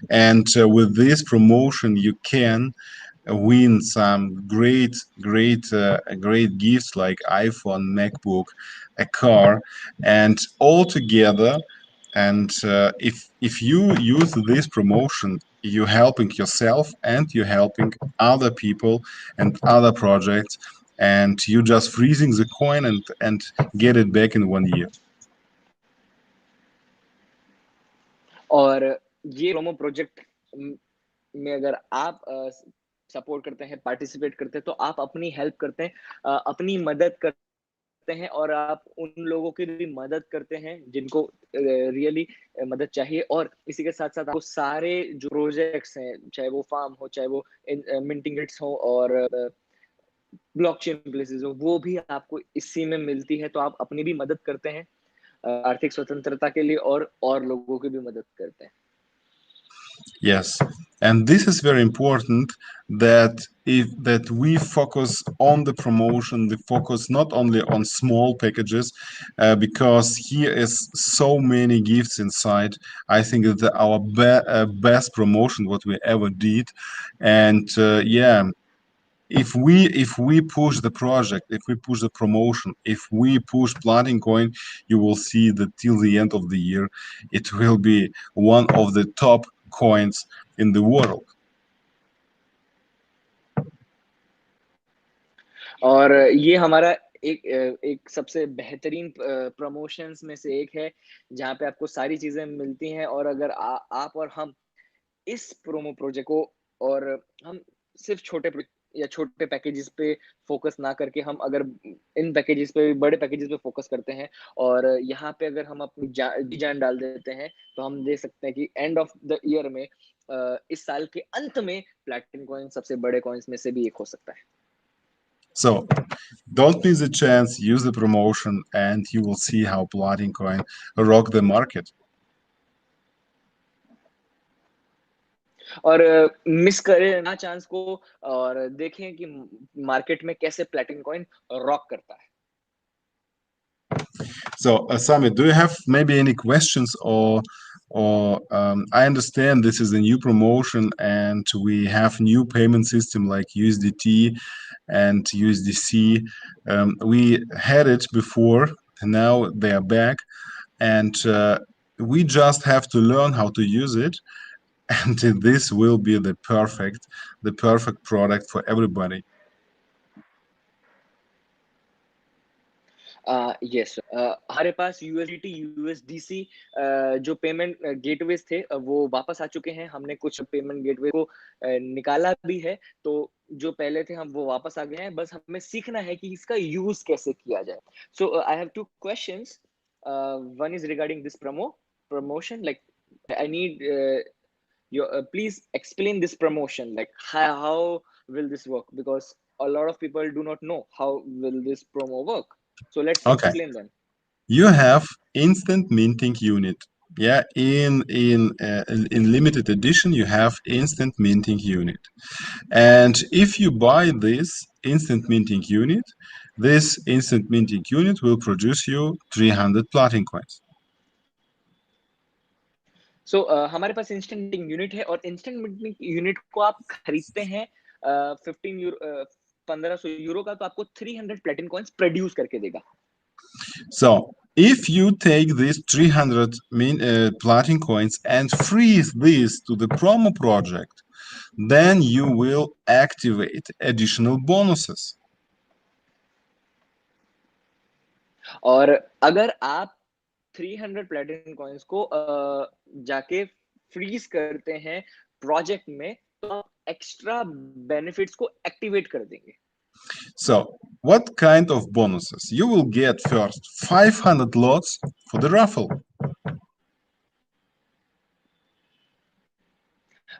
and with this promotion you can win some great gifts like iPhone, MacBook, a car, and all together. And if you use this promotion, you're helping yourself and you're helping other people and other projects, and you just freezing the coin and get it back in 1 year. और ये promo project में अगर आप support करते हैं, participate करते हैं, तो आप अपनी हेल्प करते हैं, अपनी मदद करते हैं, और आप उन लोगों की भी मदद करते हैं जिनको रियली मदद चाहिए। और इसी के साथ साथ आपको सारे जो प्रोजेक्ट्स हैं, चाहे वो फार्म हो, चाहे वो मिंटिंग रेट्स हो, और ब्लॉकचेन प्लेसेस हो, वो भी आपको इसी में मिलती है। तो आप अपनी भी मदद करते हैं आर्थिक स्वतंत्रता के लिए, और लोगों की भी मदद करते हैं। Yes, and this is very important that we focus on the promotion, we focus not only on small packages, because here is so many gifts inside. I think it's our best promotion what we ever did, and yeah. If we push the project, if we push the promotion, if we push Planting Coin, you will see that till the end of the year, it will be one of the top coins in the world. और ये हमारा एक सबसे बेहतरीन promotions में से एक है, जहाँ पे आपको सारी चीजें मिलती हैं। और अगर आप और हम इस प्रोमो प्रोजेक्ट को, और हम सिर्फ छोटे पैकेजेस पे फोकस ना करके, हम अगर इन पैकेजेस पे, बड़े पैकेजेस पे फोकस करते हैं, और यहाँ पे अगर हम अपनी जान डाल देते हैं, तो हम देख सकते हैं कि एंड ऑफ द ईयर में, इस साल के अंत में, प्लैटिनम कॉइन सबसे बड़े कॉइन्स में से भी एक हो सकता है। So don't miss the chance, use the promotion, and you will see how Platinum Coin rock the market. और मिस करें ना चांस को, और देखें कि मार्केट में कैसे प्लैटिनम कॉइन रॉक करता है। So Samit, do you have maybe any questions, or I understand this is a new promotion and we have new payment system like USDT and USDC. We had it before, now they are back, and we just have to learn how to use it, and this will be the perfect product for everybody. Yes, हमारे पास USDT, USDC जो payment gateways थे, वो वापस आ चुके हैं। हमने कुछ payment gateway को निकाला भी है, तो जो पहले थे हम वो वापस आ गए हैं। बस हमें सीखना है कि इसका यूज कैसे किया जाए। So I have 2 questions, one is regarding this promotion, like I need your please explain this promotion, like how will this work, because a lot of people do not know how will this promo work. So let's explain them. You have instant minting unit. Yeah, in limited edition, you have instant minting unit. And if you buy this instant minting unit, this instant minting unit will produce you 300 Platinum coins. So हमारे पास instant minting unit है, और instant minting unit को आप खरीदते हैं 15 euro 1500 euro का, तो आपको 300 प्लेटिन कॉइन्स प्रोड्यूस करके देगा. So if you take these 300 platin coins and freeze this to the promo project, then you will activate additional bonuses. और अगर आप 300 प्लेटिन कॉइन्स को जाके फ्रीज करते हैं प्रोजेक्ट में, तो आप एक्स्ट्रा बेनिफिट्स को एक्टिवेट कर देंगे. So what kind of bonuses? You will get first 500 lots for the raffle.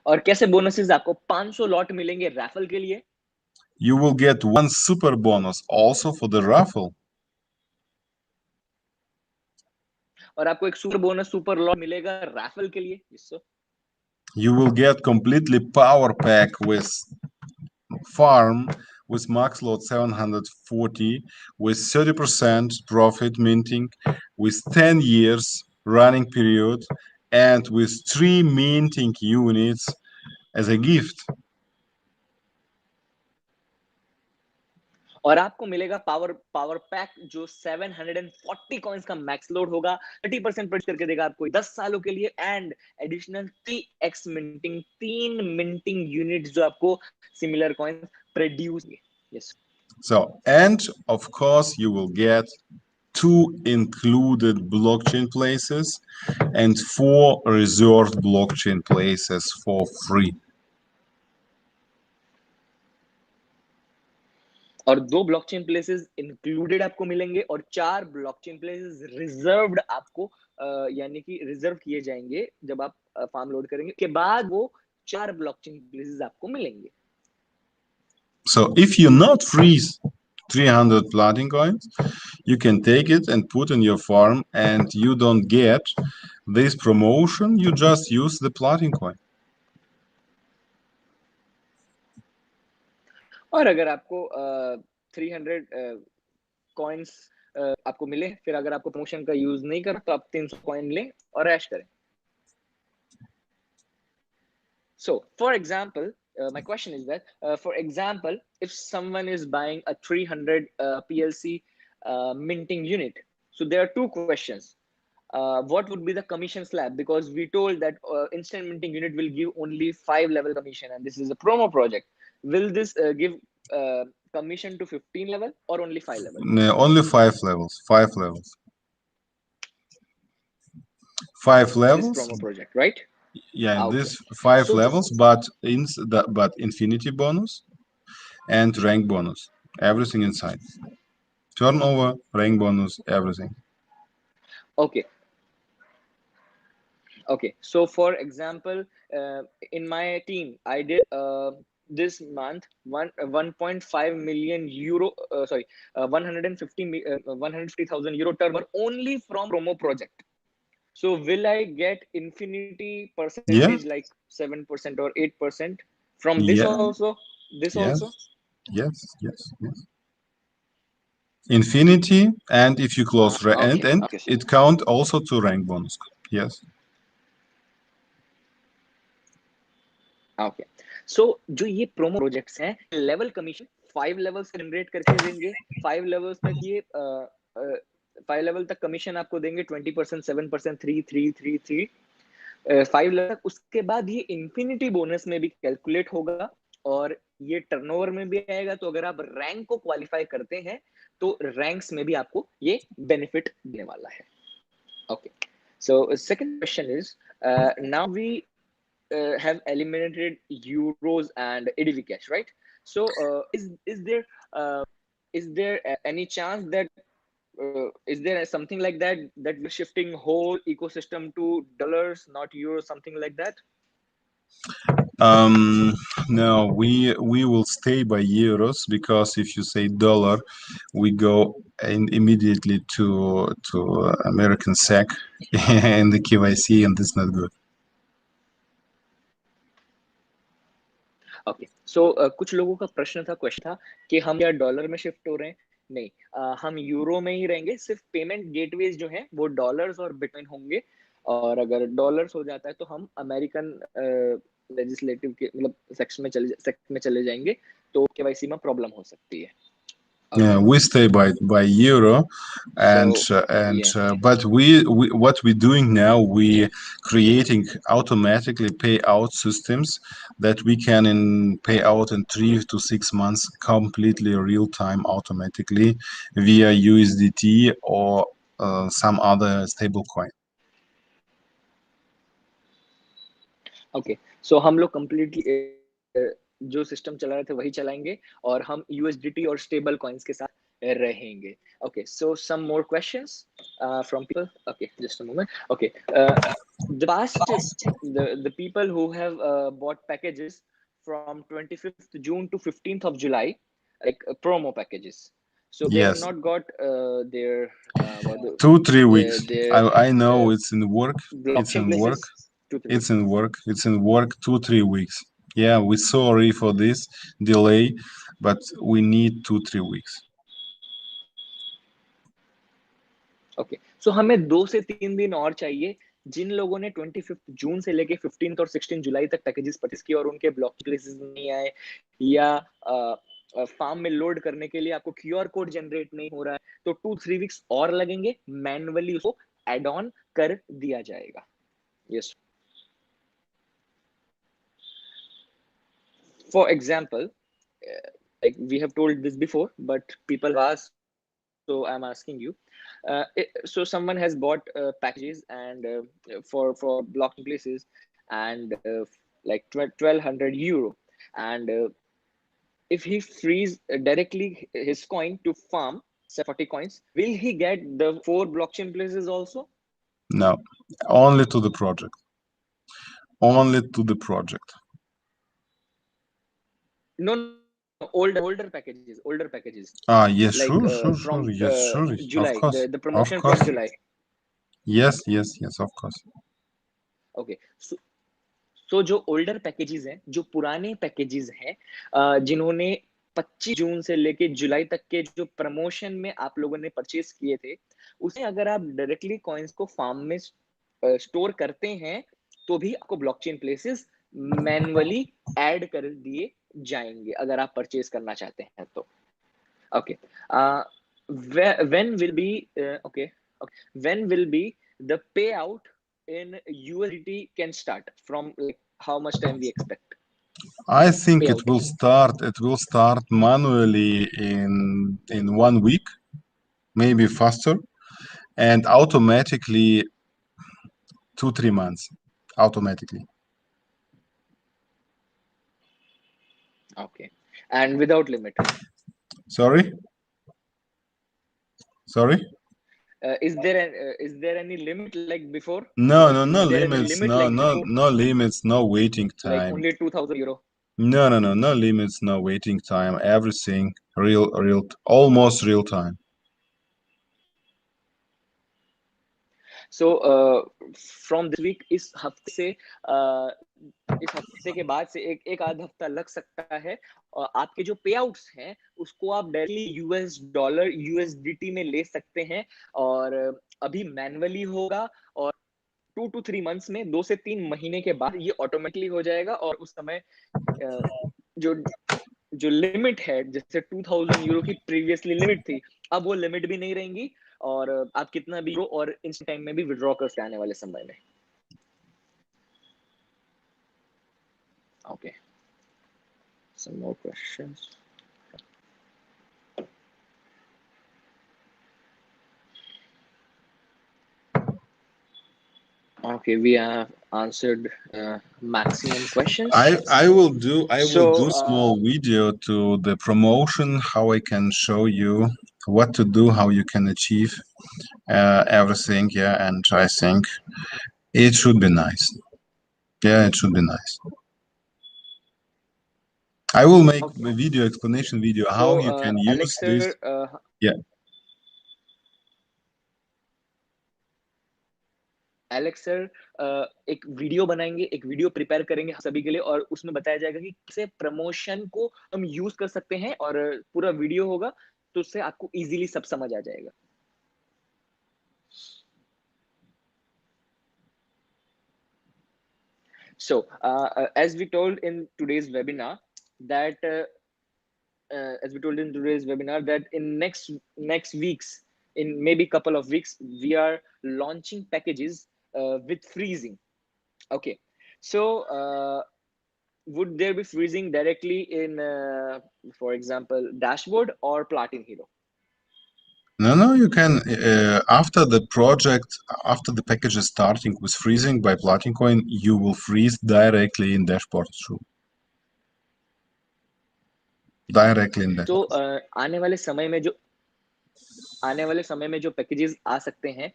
और कैसे बोनसेस? आपको 500 लॉट मिलेंगे रैफल के लिए. You will get one super bonus also for the raffle. और आपको एक सुपर बोनस, सुपर लॉट मिलेगा रैफल के लिए. Yes, sir. You will get completely power pack with farm with max lot 740 with 30% profit minting with 10 years running period and with 3 minting units as a gift. और आपको मिलेगा power pack जो 740 coins का max load होगा, 30% produce करके देगा आपको 10 सालों के लिए, and additional 3x minting, 3 minting units जो आपको similar coins produce. Yes. So, and of course you will get 2 included blockchain places and 4 reserved blockchain places for free. और 2 ब्लॉकचेन प्लेसेस इंक्लूडेड आपको मिलेंगे और 4 ब्लॉकचेन प्लेसेस रिजर्व्ड आपको यानी कि reserve किए जाएंगे जब आप फार्म लोड करेंगे के बाद वो 4 ब्लॉकचेन प्लेसेस आपको मिलेंगे. So if you not freeze 300 platin coins, you can take it and put in your farm and you don't get this promotion, you just use the platin coin. और अगर आपको 300 coins आपको मिले, फिर अगर आपको प्रमोशन का यूज नहीं कर तो आप 300 कॉइन लें और ऐश करें. So for example, my question is that for example, if someone is buying a 300 PLC minting unit, so there are 2 questions. What would be the commission slab? Because we told that instant minting unit will give only 5 level commission, and this is a promo project. Will this give commission to 15 level or only 5 level? No, only 5 levels. 5 levels. 5 levels. This promo project, right? Yeah, Okay. this 5 So levels, but infinity bonus and rank bonus, everything inside. Turnover, rank bonus, everything. Okay. Okay. So for example, in my team, I did this month 1.5 million euro. 150,000 euro turnover only from promo project. So will I get infinity percentage like 7% or 8% from this Yeah. also? This Yes. also? Yes. Infinity, and if you close Okay. and Okay. it count also to rank bonus. Yes. Okay. So जो ये promo projects हैं, level commission 5 levels generate करके देंगे. 5 levels तक ये 5 level तक commission आपको देंगे 20%, 7%, 3. 5 level तक. उसके बाद ये infinity bonus में भी calculate होगा और ये turnover में भी आएगा. तो अगर आप rank को qualify करते हैं तो ranks में भी आपको ये benefit देने वाला है. Okay. So second question is now we have eliminated euros and ADV cash, right? So is there any chance that is there something like that we're shifting whole ecosystem to dollars, not euros, something like that? No, we will stay by euros, because if you say dollar, we go immediately to American SEC and the KYC, and it's not good. Okay. So कुछ लोगों का प्रश्न था, question था कि हम या dollar में शिफ्ट हो रहे हैं. नहीं, हम यूरो में ही रहेंगे. सिर्फ पेमेंट गेटवेज जो हैं वो डॉलर्स और बिटकॉइन होंगे, और अगर डॉलर्स हो जाता है तो हम अमेरिकन लेजिस्लेटिव के मतलब सेक्शन में चले जाएंगे तो केवाईसी में प्रॉब्लम हो सकती है. Yeah, we stay by euro, and So but we what we're doing now, we creating automatically payout systems that we can pay out in 3 to 6 months completely real time automatically via USDT or some other stable coin. Okay, so हम लोग completely जो system चला रहे थे वही चलाएंगे और हम यूएसडीटी और स्टेबल कॉइन्स के साथ रहेंगे. Okay, so some more questions from people. Okay, just a moment. Okay, the past the people who have bought packages from 25th June to 15th of July, like promo packages, so they have Yes, not got their 2-3 weeks. their I know it's in work. It's blockchain in work. places. 2-3 It's in work. It's in work 2-3 weeks. Yeah, we're sorry for this delay, but we need 2-3 weeks. Okay, सो हमें 2 से 3 दिन और चाहिए जिन लोगों ने 25 जून से लेके 15 और 16 जुलाई तक पैकेजेस परचेस किए और उनके ब्लॉक प्लेसेस नहीं आए या फार्म में लोड करने के लिए आपको क्यूआर कोड जनरेट नहीं हो रहा है, तो 2-3 वीक्स और लगेंगे, मैन्युअली उसको ऐड ऑन कर दिया जाएगा. Yes, for example, like we have told this before but people ask, so I'm asking you. So someone has bought packages and for blocking places and like 1200 euro, and if he frees directly his coin to farm, say 40 coins, will he get the 4 blockchain places also? No, only to the project. Only to the project. No, older packages, Ah, yes, like sure, from yes, sure, of July, course, the of promotion course. from July. Yes, of course. Okay, so जो older packages हैं, जो पुराने packages हैं, जिन्होंने 25 जून से लेके जुलाई तक के जो प्रमोशन में आप लोगों ने परचेस किए थे, उसमें अगर आप डायरेक्टली कॉइन्स को फार्म में स्टोर करते हैं तो भी आपको ब्लॉकचेन प्लेसेस मैन्युअली ऐड कर दिए जाएंगे अगर आप परचेस करना चाहते हैं तो. Okay, when will be okay when will be the payout in USDT can start from, like, how much time we expect I think payout? it will start manually in 1 week, maybe faster, and automatically 2-3 months. Automatically. Okay, and without limit. Sorry? Is there any limit like before? No, Like, no is there any limits. limit No, like no, before? no limits. No waiting Like time. only 2000 euro? No limits. No waiting time. Everything real, almost real time. So from this week, इस हफ्ते के बाद से एक आध हफ्ता लग सकता है, और आपके जो पे आउट्स हैं उसको आप डायरेक्टली यूएस डॉलर यूएसडीटी में ले सकते हैं, और अभी मैन्युअली होगा, और 2 to 3 मंथ्स में 2 से 3 महीने के बाद ये ऑटोमेटिकली हो जाएगा, और उस समय जो लिमिट है, जैसे 2000 यूरो की प्रीवियसली लिमिट थी, अब वो लिमिट भी नहीं रहेंगी, और आप कितना भी और इंस्टेंट टाइम में भी विड्रॉ कर सकते हैं आने वाले समय में. Okay, some more questions. Okay, we have answered maximum questions. I will do small So video to the promotion, how I can show you what to do, how you can achieve everything. Yeah, and I think it should be nice. Yeah, it should be nice. I will make okay. a video explanation video So how you can use Alex this. sir, Yeah. Alex sir एक video बनाएंगे, एक video prepare करेंगे सभी के लिए, और उसमें बताया जाएगा कि कैसे प्रमोशन को हम यूज कर सकते हैं, और पूरा वीडियो होगा, तो उससे आपको इजीली सब समझ आ जाएगा. So as we told in today's webinar that in next weeks, in maybe couple of weeks, we are launching packages with freezing. Okay, so would there be freezing directly in for example dashboard or Platin Hero? No, you can, after the project, after the package is starting with freezing by Platin Coin, you will freeze directly in dashboard through. Directly in तो dashboard. आने वाले समय में जो packages आ सकते हैं,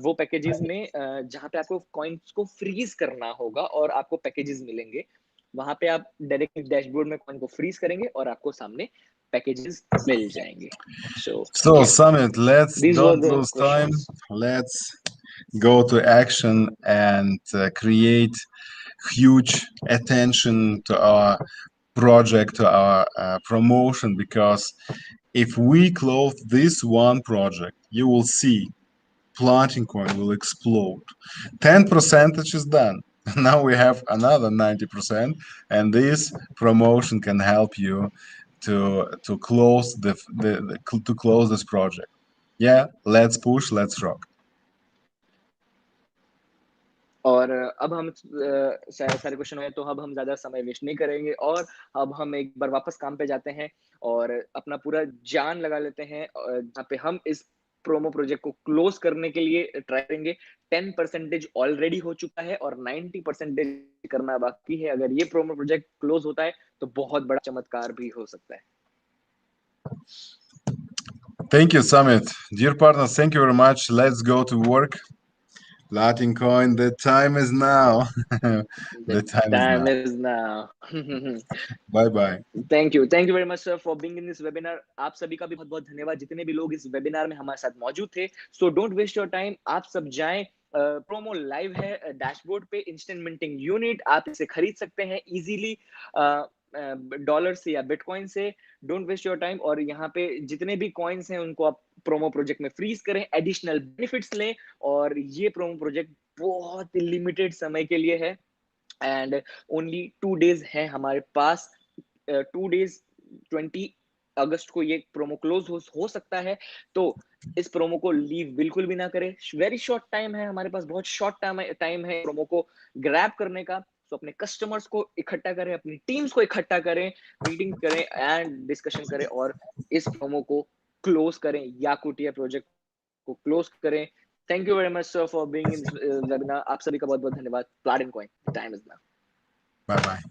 वो packages में जहाँ पे आपको कॉइन्स को फ्रीज करना होगा और आपको पैकेजेस मिलेंगे, वहां पे आप डायरेक्टली डैशबोर्ड में कॉइन को फ्रीज करेंगे और आपको सामने पैकेजेस मिल जाएंगे. So Samit, let's these were don't the lose time. questions. Let's go to action and create huge attention to our project, to our promotion, because if we close this one project, you will see Platin Coin will explode. 10% is done. Now we have another 90%, and this promotion can help you to close to close this project. Yeah, let's push, let's rock. और अब हम सारे question हुए, तो अब हम ज्यादा समय वेस्ट नहीं करेंगे और अब हम एक बार वापस काम पे जाते हैं और अपना पूरा जान लगा लेते हैं, जहाँ पे हम इस प्रोमो प्रोजेक्ट को क्लोज करने के लिए ट्राई करेंगे. 10% ऑलरेडी हो चुका है और 90% करना बाकी है. अगर ये प्रोमो प्रोजेक्ट क्लोज होता है तो बहुत बड़ा चमत्कार भी हो सकता है. Thank you, Samit. Dear partners, thank you very much. Let's go to work. Platin Coin, the time is now. The time is now. Bye bye. Thank you very much sir for being in this webinar. आप सभी का भी बहुत बहुत धन्यवाद जितने भी लोग इस वेबिनार में हमारे साथ मौजूद थे. So don't waste your time. आप सब जाएं, प्रोमो लाइव है डैशबोर्ड पे. इंस्टेंट मिंटिंग यूनिट आप इसे खरीद सकते हैं इजीली डॉलर से या बिटकॉइन से. Don't waste your time. और यहाँ पे जितने भी कॉइन्स हैं उनको आप प्रोमो प्रोजेक्ट में फ्रीज करें, एडिशनल बेनिफिट्स लें. और ये प्रोमो प्रोजेक्ट बहुत लिमिटेड समय के लिए है एंड ओनली 2 days है हमारे पास. 2 days 20 अगस्त को ये प्रोमो क्लोज हो सकता है. तो इस प्रोमो को लीव बिल्कुल भी ना करें. वेरी शॉर्ट टाइम है हमारे पास, बहुत शॉर्ट टाइम है प्रोमो को ग्रैब करने का. तो अपने कस्टमर्स को इकट्ठा करें, अपनी टीम्स को इकट्ठा करें, मीटिंग करें एंड डिस्कशन करें और इस प्रोमो को क्लोज करें. याकुटिया प्रोजेक्ट को क्लोज करें. Thank you very much sir for being in webinar. आप सभी का बहुत बहुत धन्यवाद. Platin coin, time is now. Bye bye.